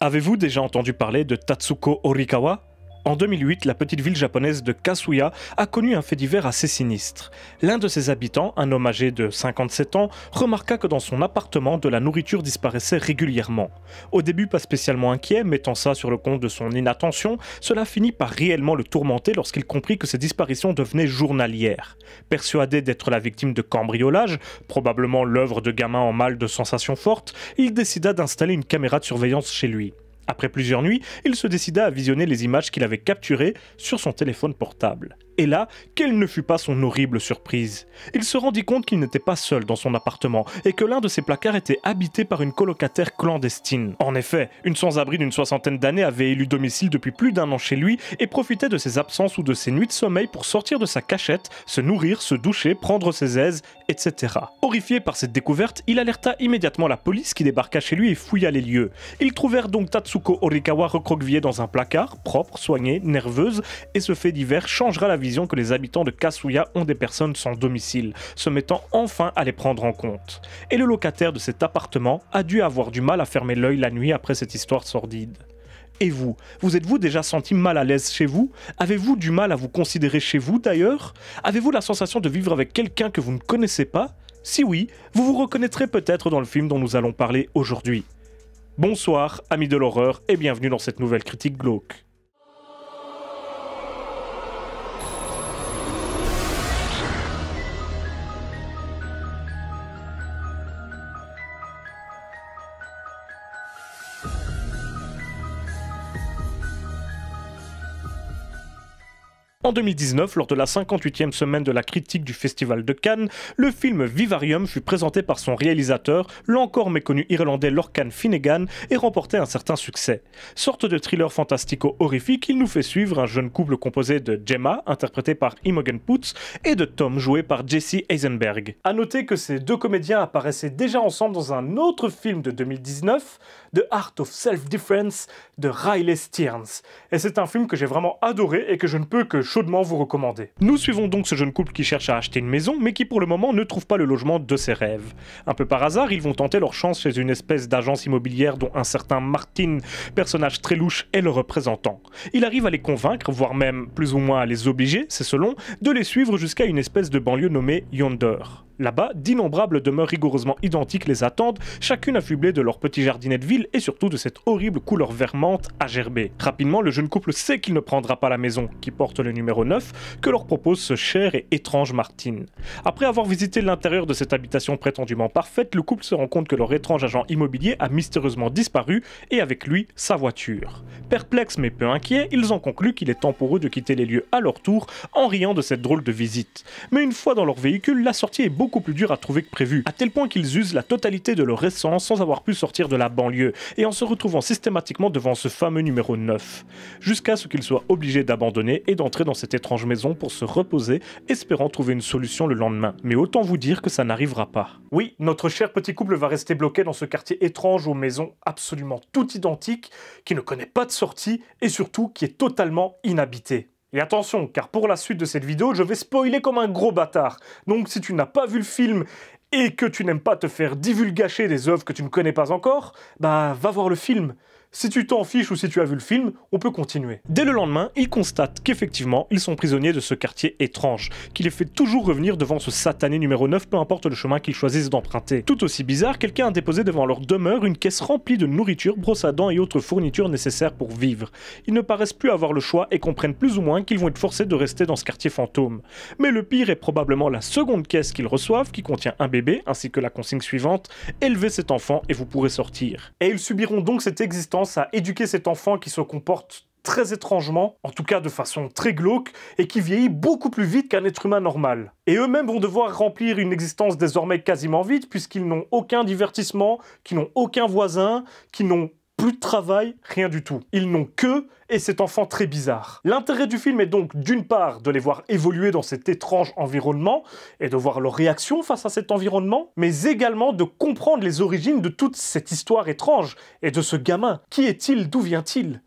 Avez-vous déjà entendu parler de Tatsuko Horikawa ? En 2008, la petite ville japonaise de Kasuya a connu un fait divers assez sinistre. L'un de ses habitants, un homme âgé de 57 ans, remarqua que dans son appartement, de la nourriture disparaissait régulièrement. Au début, pas spécialement inquiet, mettant ça sur le compte de son inattention, cela finit par réellement le tourmenter lorsqu'il comprit que ces disparitions devenaient journalières. Persuadé d'être la victime de cambriolage, probablement l'œuvre de gamins en mal de sensations fortes, il décida d'installer une caméra de surveillance chez lui. Après plusieurs nuits, il se décida à visionner les images qu'il avait capturées sur son téléphone portable. Et là, quelle ne fut pas son horrible surprise. Il se rendit compte qu'il n'était pas seul dans son appartement et que l'un de ses placards était habité par une colocataire clandestine. En effet, une sans-abri d'une soixantaine d'années avait élu domicile depuis plus d'un an chez lui et profitait de ses absences ou de ses nuits de sommeil pour sortir de sa cachette, se nourrir, se doucher, prendre ses aises, etc. Horrifié par cette découverte, il alerta immédiatement la police qui débarqua chez lui et fouilla les lieux. Ils trouvèrent donc Tatsuko Horikawa recroquevillée dans un placard, propre, soignée, nerveuse, et ce fait divers changera la vision que les habitants de Kasuya ont des personnes sans domicile, se mettant enfin à les prendre en compte. Et le locataire de cet appartement a dû avoir du mal à fermer l'œil la nuit après cette histoire sordide. Et vous êtes-vous déjà senti mal à l'aise chez vous? Avez-vous du mal à vous considérer chez vous d'ailleurs? Avez-vous la sensation de vivre avec quelqu'un que vous ne connaissez pas? Si oui, vous vous reconnaîtrez peut-être dans le film dont nous allons parler aujourd'hui. Bonsoir, amis de l'horreur, et bienvenue dans cette nouvelle critique glauque. En 2019, lors de la 58e semaine de la critique du Festival de Cannes, le film Vivarium fut présenté par son réalisateur, l'encore méconnu irlandais Lorcan Finnegan, et remportait un certain succès. Sorte de thriller fantastico-horrifique, il nous fait suivre un jeune couple composé de Gemma, interprétée par Imogen Poots, et de Tom, joué par Jesse Eisenberg. A noter que ces deux comédiens apparaissaient déjà ensemble dans un autre film de 2019, The Art of Self-Defense de Riley Stearns. Et c'est un film que j'ai vraiment adoré et que je ne peux que chaudement vous recommander. Nous suivons donc ce jeune couple qui cherche à acheter une maison, mais qui pour le moment ne trouve pas le logement de ses rêves. Un peu par hasard, ils vont tenter leur chance chez une espèce d'agence immobilière dont un certain Martin, personnage très louche, est le représentant. Il arrive à les convaincre, voire même plus ou moins à les obliger, c'est selon, de les suivre jusqu'à une espèce de banlieue nommée Yonder. Là-bas, d'innombrables demeures rigoureusement identiques les attendent, chacune affublée de leur petit jardinet de ville et surtout de cette horrible couleur vermente à gerber. Rapidement, le jeune couple sait qu'il ne prendra pas la maison, qui porte le numéro 9, que leur propose ce cher et étrange Martin. Après avoir visité l'intérieur de cette habitation prétendument parfaite, le couple se rend compte que leur étrange agent immobilier a mystérieusement disparu et avec lui, sa voiture. Perplexes mais peu inquiets, ils en concluent qu'il est temps pour eux de quitter les lieux à leur tour en riant de cette drôle de visite. Mais une fois dans leur véhicule, la sortie est beaucoup plus dur à trouver que prévu, à tel point qu'ils usent la totalité de leur essence sans avoir pu sortir de la banlieue, et en se retrouvant systématiquement devant ce fameux numéro 9, jusqu'à ce qu'ils soient obligés d'abandonner et d'entrer dans cette étrange maison pour se reposer, espérant trouver une solution le lendemain. Mais autant vous dire que ça n'arrivera pas. Oui, notre cher petit couple va rester bloqué dans ce quartier étrange aux maisons absolument toutes identiques, qui ne connaît pas de sortie, et surtout qui est totalement inhabité. Et attention, car pour la suite de cette vidéo, je vais spoiler comme un gros bâtard. Donc si tu n'as pas vu le film et que tu n'aimes pas te faire divulgacher des œuvres que tu ne connais pas encore, bah va voir le film. Si tu t'en fiches ou si tu as vu le film, on peut continuer. Dès le lendemain, ils constatent qu'effectivement, ils sont prisonniers de ce quartier étrange, qui les fait toujours revenir devant ce satané numéro 9, peu importe le chemin qu'ils choisissent d'emprunter. Tout aussi bizarre, quelqu'un a déposé devant leur demeure une caisse remplie de nourriture, brosse à dents et autres fournitures nécessaires pour vivre. Ils ne paraissent plus avoir le choix et comprennent plus ou moins qu'ils vont être forcés de rester dans ce quartier fantôme. Mais le pire est probablement la seconde caisse qu'ils reçoivent, qui contient un bébé, ainsi que la consigne suivante: élevez cet enfant et vous pourrez sortir. Et ils subiront donc cette existence à éduquer cet enfant qui se comporte très étrangement, en tout cas de façon très glauque, et qui vieillit beaucoup plus vite qu'un être humain normal. Et eux-mêmes vont devoir remplir une existence désormais quasiment vide, puisqu'ils n'ont aucun divertissement, qu'ils n'ont aucun voisin, qu'ils n'ont plus de travail, rien du tout. Ils n'ont que et cet enfant très bizarre. L'intérêt du film est donc d'une part de les voir évoluer dans cet étrange environnement et de voir leur réaction face à cet environnement, mais également de comprendre les origines de toute cette histoire étrange et de ce gamin. Qui est-il? D'où vient-il?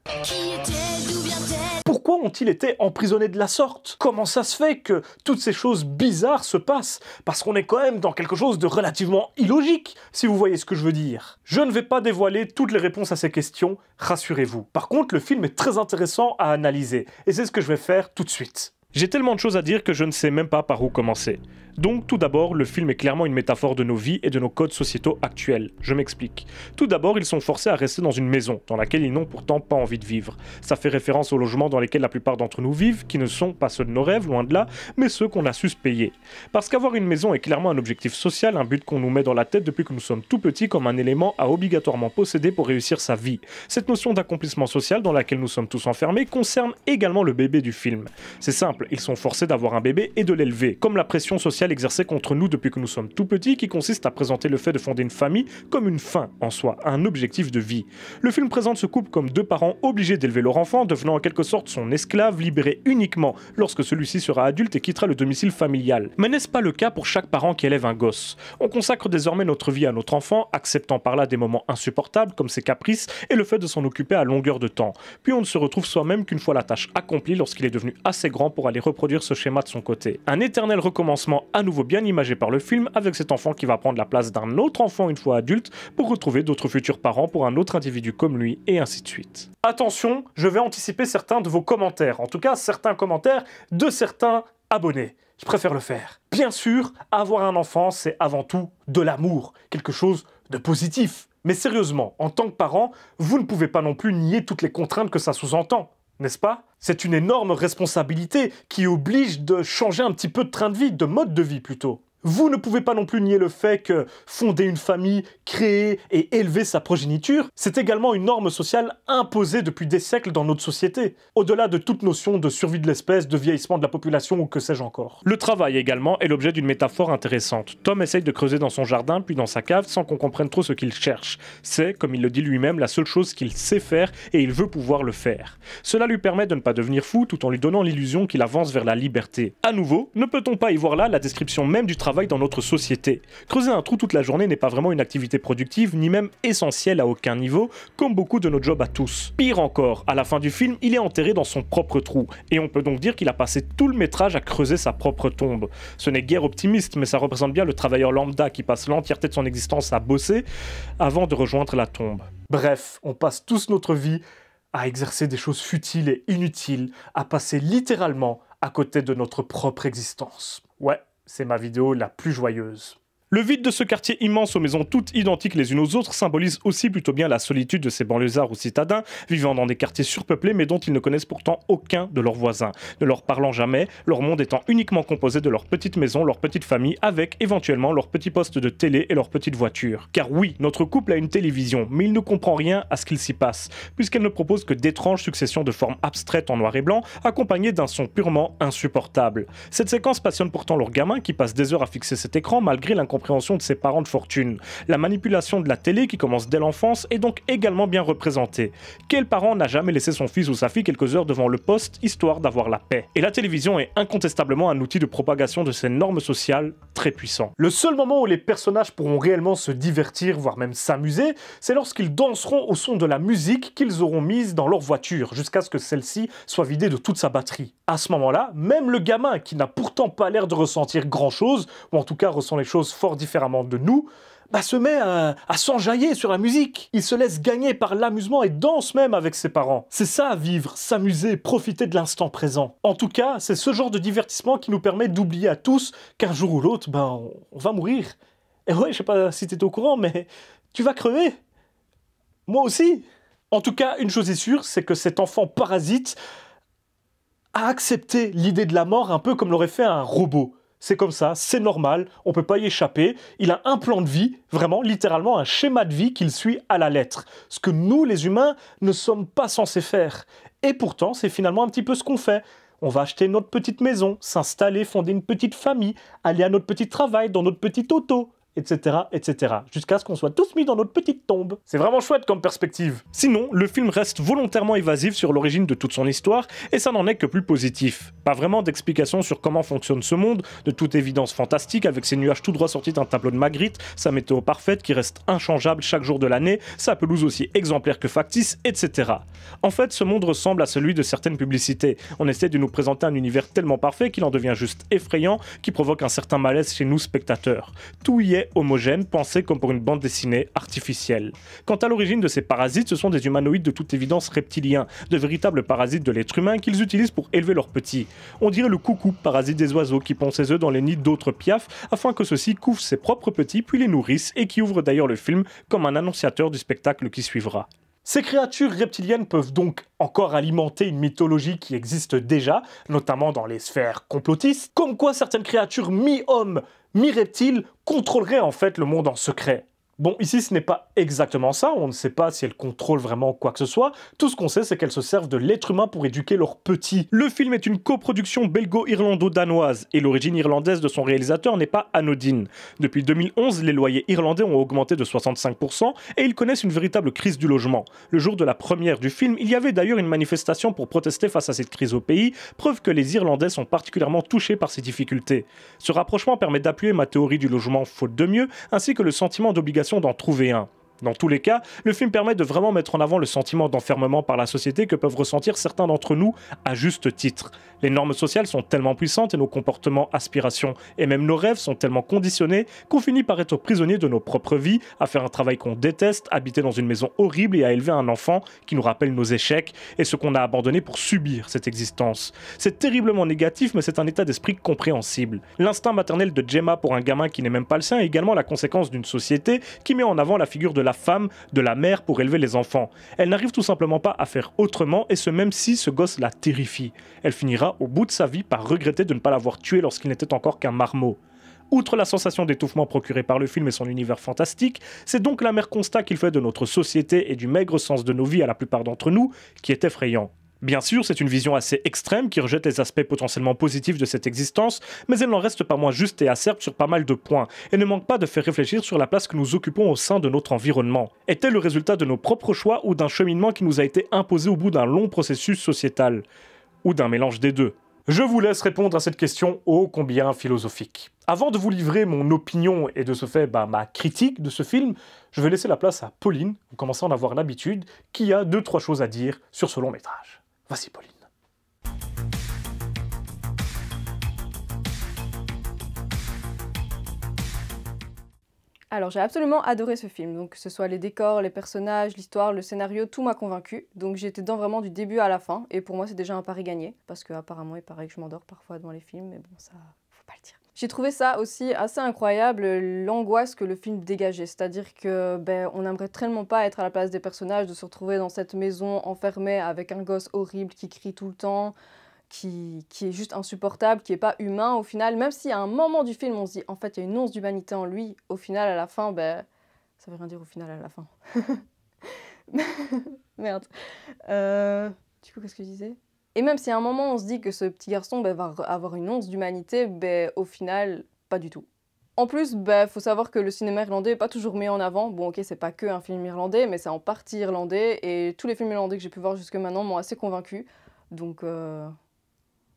Pourquoi ont-ils été emprisonnés de la sorte? Comment ça se fait que toutes ces choses bizarres se passent? Parce qu'on est quand même dans quelque chose de relativement illogique, si vous voyez ce que je veux dire. Je ne vais pas dévoiler toutes les réponses à ces questions, rassurez-vous. Par contre, le film est très intéressant à analyser, et c'est ce que je vais faire tout de suite. J'ai tellement de choses à dire que je ne sais même pas par où commencer. Donc tout d'abord, le film est clairement une métaphore de nos vies et de nos codes sociétaux actuels. Je m'explique. Tout d'abord, ils sont forcés à rester dans une maison, dans laquelle ils n'ont pourtant pas envie de vivre. Ça fait référence aux logements dans lesquels la plupart d'entre nous vivent, qui ne sont pas ceux de nos rêves, loin de là, mais ceux qu'on a su se payer. Parce qu'avoir une maison est clairement un objectif social, un but qu'on nous met dans la tête depuis que nous sommes tout petits comme un élément à obligatoirement posséder pour réussir sa vie. Cette notion d'accomplissement social dans laquelle nous sommes tous enfermés concerne également le bébé du film. C'est simple, ils sont forcés d'avoir un bébé et de l'élever, comme la pression sociale exercée contre nous depuis que nous sommes tout petits, qui consiste à présenter le fait de fonder une famille comme une fin en soi, un objectif de vie. Le film présente ce couple comme deux parents obligés d'élever leur enfant, devenant en quelque sorte son esclave, libéré uniquement lorsque celui-ci sera adulte et quittera le domicile familial. Mais n'est-ce pas le cas pour chaque parent qui élève un gosse? On consacre désormais notre vie à notre enfant, acceptant par là des moments insupportables comme ses caprices et le fait de s'en occuper à longueur de temps. Puis on ne se retrouve soi-même qu'une fois la tâche accomplie lorsqu'il est devenu assez grand pour aller reproduire ce schéma de son côté. Un éternel recommencement à nouveau bien imagé par le film, avec cet enfant qui va prendre la place d'un autre enfant une fois adulte pour retrouver d'autres futurs parents pour un autre individu comme lui, et ainsi de suite. Attention, je vais anticiper certains de vos commentaires, en tout cas certains commentaires de certains abonnés. Je préfère le faire. Bien sûr, avoir un enfant, c'est avant tout de l'amour, quelque chose de positif. Mais sérieusement, en tant que parent, vous ne pouvez pas non plus nier toutes les contraintes que ça sous-entend. N'est-ce pas? C'est une énorme responsabilité qui oblige de changer un petit peu de train de vie, de mode de vie plutôt. Vous ne pouvez pas non plus nier le fait que fonder une famille, créer et élever sa progéniture, c'est également une norme sociale imposée depuis des siècles dans notre société, au-delà de toute notion de survie de l'espèce, de vieillissement de la population ou que sais-je encore. Le travail également est l'objet d'une métaphore intéressante. Tom essaye de creuser dans son jardin puis dans sa cave sans qu'on comprenne trop ce qu'il cherche. C'est, comme il le dit lui-même, la seule chose qu'il sait faire et il veut pouvoir le faire. Cela lui permet de ne pas devenir fou tout en lui donnant l'illusion qu'il avance vers la liberté. À nouveau, ne peut-on pas y voir là la description même du travail dans notre société? Creuser un trou toute la journée n'est pas vraiment une activité productive, ni même essentielle à aucun niveau, comme beaucoup de nos jobs à tous. Pire encore, à la fin du film, il est enterré dans son propre trou, et on peut donc dire qu'il a passé tout le métrage à creuser sa propre tombe. Ce n'est guère optimiste, mais ça représente bien le travailleur lambda qui passe l'entièreté de son existence à bosser avant de rejoindre la tombe. Bref, on passe tous notre vie à exercer des choses futiles et inutiles, à passer littéralement à côté de notre propre existence. Ouais. C'est ma vidéo la plus joyeuse. Le vide de ce quartier immense aux maisons toutes identiques les unes aux autres symbolise aussi plutôt bien la solitude de ces banlieusards ou citadins vivant dans des quartiers surpeuplés mais dont ils ne connaissent pourtant aucun de leurs voisins, ne leur parlant jamais, leur monde étant uniquement composé de leur petite maison, leur petite famille, avec éventuellement leur petit poste de télé et leur petite voiture. Car oui, notre couple a une télévision, mais il ne comprend rien à ce qu'il s'y passe, puisqu'elle ne propose que d'étranges successions de formes abstraites en noir et blanc, accompagnées d'un son purement insupportable. Cette séquence passionne pourtant leur gamin qui passe des heures à fixer cet écran malgré l'incompréhension de ses parents de fortune. La manipulation de la télé qui commence dès l'enfance est donc également bien représentée. Quel parent n'a jamais laissé son fils ou sa fille quelques heures devant le poste histoire d'avoir la paix? Et la télévision est incontestablement un outil de propagation de ces normes sociales très puissant. Le seul moment où les personnages pourront réellement se divertir, voire même s'amuser, c'est lorsqu'ils danseront au son de la musique qu'ils auront mise dans leur voiture, jusqu'à ce que celle-ci soit vidée de toute sa batterie. À ce moment-là, même le gamin, qui n'a pourtant pas l'air de ressentir grand-chose, ou en tout cas ressent les choses fort différemment de nous, se met à s'enjailler sur la musique. Il se laisse gagner par l'amusement et danse même avec ses parents. C'est ça, vivre, s'amuser, profiter de l'instant présent. En tout cas, c'est ce genre de divertissement qui nous permet d'oublier à tous qu'un jour ou l'autre, on va mourir. Et ouais, je sais pas si t'es au courant, mais tu vas crever. Moi aussi. En tout cas, une chose est sûre, c'est que cet enfant parasite a accepté l'idée de la mort un peu comme l'aurait fait un robot. C'est comme ça, c'est normal, on peut pas y échapper. Il a un plan de vie, vraiment, littéralement un schéma de vie qu'il suit à la lettre. Ce que nous, les humains, ne sommes pas censés faire. Et pourtant, c'est finalement un petit peu ce qu'on fait. On va acheter notre petite maison, s'installer, fonder une petite famille, aller à notre petit travail, dans notre petite auto. etc., etc. Jusqu'à ce qu'on soit tous mis dans notre petite tombe. C'est vraiment chouette comme perspective. Sinon, le film reste volontairement évasif sur l'origine de toute son histoire, et ça n'en est que plus positif. Pas vraiment d'explication sur comment fonctionne ce monde, de toute évidence fantastique, avec ses nuages tout droit sortis d'un tableau de Magritte, sa météo parfaite qui reste inchangeable chaque jour de l'année, sa pelouse aussi exemplaire que factice, etc. En fait, ce monde ressemble à celui de certaines publicités. On essaie de nous présenter un univers tellement parfait qu'il en devient juste effrayant, qui provoque un certain malaise chez nous spectateurs. Tout y est homogène, pensé comme pour une bande dessinée artificielle. Quant à l'origine de ces parasites, ce sont des humanoïdes de toute évidence reptiliens, de véritables parasites de l'être humain qu'ils utilisent pour élever leurs petits. On dirait le coucou, parasite des oiseaux qui pond ses œufs dans les nids d'autres piafs afin que ceux-ci couvrent ses propres petits puis les nourrissent et qui ouvre d'ailleurs le film comme un annonciateur du spectacle qui suivra. Ces créatures reptiliennes peuvent donc encore alimenter une mythologie qui existe déjà, notamment dans les sphères complotistes, comme quoi certaines créatures mi-hommes, mi-reptiles contrôleraient en fait le monde en secret. Bon, ici ce n'est pas exactement ça, on ne sait pas si elles contrôlent vraiment quoi que ce soit, tout ce qu'on sait c'est qu'elles se servent de l'être humain pour éduquer leurs petits. Le film est une coproduction belgo-irlando-danoise, et l'origine irlandaise de son réalisateur n'est pas anodine. Depuis 2011, les loyers irlandais ont augmenté de 65%, et ils connaissent une véritable crise du logement. Le jour de la première du film, il y avait d'ailleurs une manifestation pour protester face à cette crise au pays, preuve que les Irlandais sont particulièrement touchés par ces difficultés. Ce rapprochement permet d'appuyer ma théorie du logement faute de mieux, ainsi que le sentiment d'obligation d'en trouver un. Dans tous les cas, le film permet de vraiment mettre en avant le sentiment d'enfermement par la société que peuvent ressentir certains d'entre nous à juste titre. Les normes sociales sont tellement puissantes et nos comportements, aspirations et même nos rêves sont tellement conditionnés qu'on finit par être prisonnier de nos propres vies, à faire un travail qu'on déteste, habiter dans une maison horrible et à élever un enfant qui nous rappelle nos échecs et ce qu'on a abandonné pour subir cette existence. C'est terriblement négatif, mais c'est un état d'esprit compréhensible. L'instinct maternel de Gemma pour un gamin qui n'est même pas le sien est également la conséquence d'une société qui met en avant la figure de la femme, de la mère pour élever les enfants. Elle n'arrive tout simplement pas à faire autrement, et ce même si ce gosse la terrifie. Elle finira au bout de sa vie par regretter de ne pas l'avoir tué lorsqu'il n'était encore qu'un marmot. Outre la sensation d'étouffement procurée par le film et son univers fantastique, c'est donc l'amer constat qu'il fait de notre société et du maigre sens de nos vies à la plupart d'entre nous qui est effrayant. Bien sûr, c'est une vision assez extrême qui rejette les aspects potentiellement positifs de cette existence, mais elle n'en reste pas moins juste et acerbe sur pas mal de points, et ne manque pas de faire réfléchir sur la place que nous occupons au sein de notre environnement. Est-elle le résultat de nos propres choix ou d'un cheminement qui nous a été imposé au bout d'un long processus sociétal? Ou d'un mélange des deux? Je vous laisse répondre à cette question ô combien philosophique. Avant de vous livrer mon opinion et de ce fait ma critique de ce film, je vais laisser la place à Pauline, vous commencez à en avoir l'habitude, qui a 2-3 choses à dire sur ce long métrage. Vas-y Pauline. Alors j'ai absolument adoré ce film, donc que ce soit les décors, les personnages, l'histoire, le scénario, tout m'a convaincu. Donc j'étais dedans vraiment du début à la fin, et pour moi c'est déjà un pari gagné, parce qu'apparemment il paraît que je m'endors parfois devant les films, mais bon ça, faut pas le dire. J'ai trouvé ça aussi assez incroyable, l'angoisse que le film dégageait, c'est-à-dire que on n'aimerait tellement pas être à la place des personnages, de se retrouver dans cette maison enfermée avec un gosse horrible qui crie tout le temps, qui est juste insupportable, qui est pas humain au final, même si à un moment du film on se dit en fait il y a une once d'humanité en lui, au final à la fin, ça veut rien dire au final à la fin. Merde. Du coup qu'est-ce que je disais ? Et même si à un moment on se dit que ce petit garçon va avoir une once d'humanité, au final, pas du tout. En plus, faut savoir que le cinéma irlandais n'est pas toujours mis en avant. Bon ok, c'est pas que un film irlandais, mais c'est en partie irlandais, et tous les films irlandais que j'ai pu voir jusque maintenant m'ont assez convaincu. Donc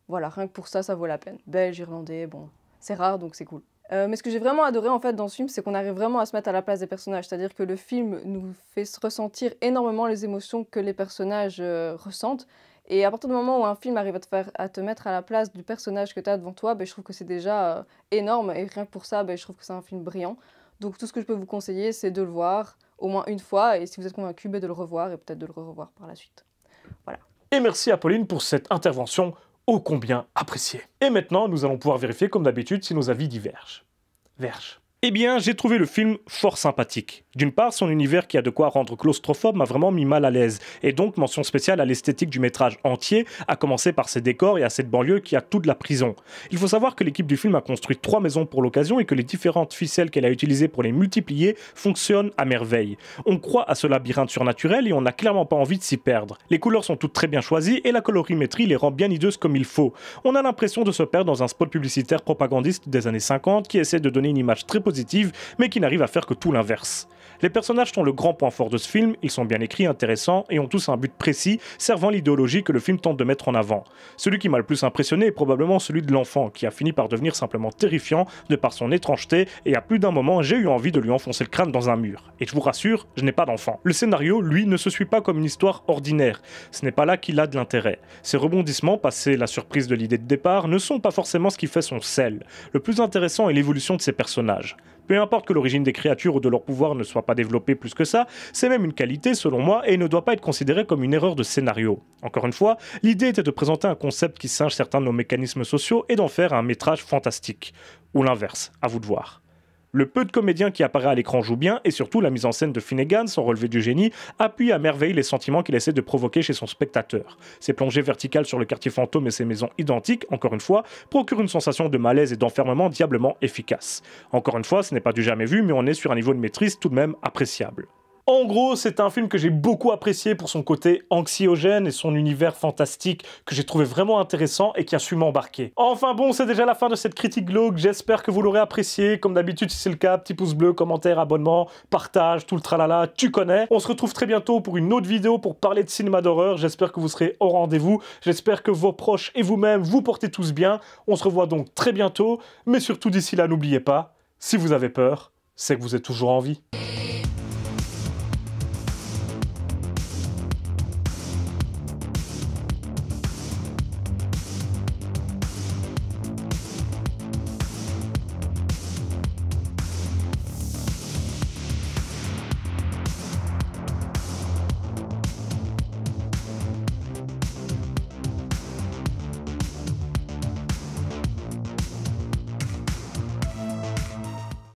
voilà, rien que pour ça, ça vaut la peine. Belge, irlandais, bon, c'est rare donc c'est cool. Mais ce que j'ai vraiment adoré en fait dans ce film, c'est qu'on arrive vraiment à se mettre à la place des personnages, c'est-à-dire que le film nous fait ressentir énormément les émotions que les personnages ressentent. Et à partir du moment où un film arrive à te mettre à la place du personnage que tu as devant toi, je trouve que c'est déjà énorme, et rien que pour ça, je trouve que c'est un film brillant. Donc tout ce que je peux vous conseiller, c'est de le voir au moins une fois, et si vous êtes convaincu, de le revoir, et peut-être de le revoir par la suite. Voilà. Et merci à Pauline pour cette intervention ô combien appréciée. Et maintenant, nous allons pouvoir vérifier comme d'habitude si nos avis divergent. Eh bien, j'ai trouvé le film fort sympathique. D'une part, son univers qui a de quoi rendre claustrophobe m'a vraiment mis mal à l'aise, et donc mention spéciale à l'esthétique du métrage entier, à commencer par ses décors et à cette banlieue qui a tout de la prison. Il faut savoir que l'équipe du film a construit 3 maisons pour l'occasion et que les différentes ficelles qu'elle a utilisées pour les multiplier fonctionnent à merveille. On croit à ce labyrinthe surnaturel et on n'a clairement pas envie de s'y perdre. Les couleurs sont toutes très bien choisies et la colorimétrie les rend bien hideuses comme il faut. On a l'impression de se perdre dans un spot publicitaire propagandiste des années 50 qui essaie de donner une image très positive mais qui n'arrive à faire que tout l'inverse. Les personnages sont le grand point fort de ce film, ils sont bien écrits, intéressants et ont tous un but précis, servant l'idéologie que le film tente de mettre en avant. Celui qui m'a le plus impressionné est probablement celui de l'enfant, qui a fini par devenir simplement terrifiant de par son étrangeté, et à plus d'un moment j'ai eu envie de lui enfoncer le crâne dans un mur. Et je vous rassure, je n'ai pas d'enfant. Le scénario, lui, ne se suit pas comme une histoire ordinaire. Ce n'est pas là qu'il a de l'intérêt. Ses rebondissements, passé la surprise de l'idée de départ, ne sont pas forcément ce qui fait son sel. Le plus intéressant est l'évolution de ses personnages. Peu importe que l'origine des créatures ou de leur pouvoir ne soit pas développée plus que ça, c'est même une qualité selon moi et ne doit pas être considéré comme une erreur de scénario. Encore une fois, l'idée était de présenter un concept qui singe certains de nos mécanismes sociaux et d'en faire un métrage fantastique. Ou l'inverse, à vous de voir. Le peu de comédiens qui apparaît à l'écran joue bien et surtout la mise en scène de Finnegan, son relevé du génie, appuie à merveille les sentiments qu'il essaie de provoquer chez son spectateur. Ses plongées verticales sur le quartier fantôme et ses maisons identiques, encore une fois, procurent une sensation de malaise et d'enfermement diablement efficace. Encore une fois, ce n'est pas du jamais vu, mais on est sur un niveau de maîtrise tout de même appréciable. En gros, c'est un film que j'ai beaucoup apprécié pour son côté anxiogène et son univers fantastique que j'ai trouvé vraiment intéressant et qui a su m'embarquer. Enfin bon, c'est déjà la fin de cette critique glauque, j'espère que vous l'aurez apprécié. Comme d'habitude, si c'est le cas, petit pouce bleu, commentaire, abonnement, partage, tout le tralala, tu connais. On se retrouve très bientôt pour une autre vidéo pour parler de cinéma d'horreur. J'espère que vous serez au rendez-vous, j'espère que vos proches et vous-même vous portez tous bien. On se revoit donc très bientôt, mais surtout d'ici là, n'oubliez pas, si vous avez peur, c'est que vous êtes toujours en vie.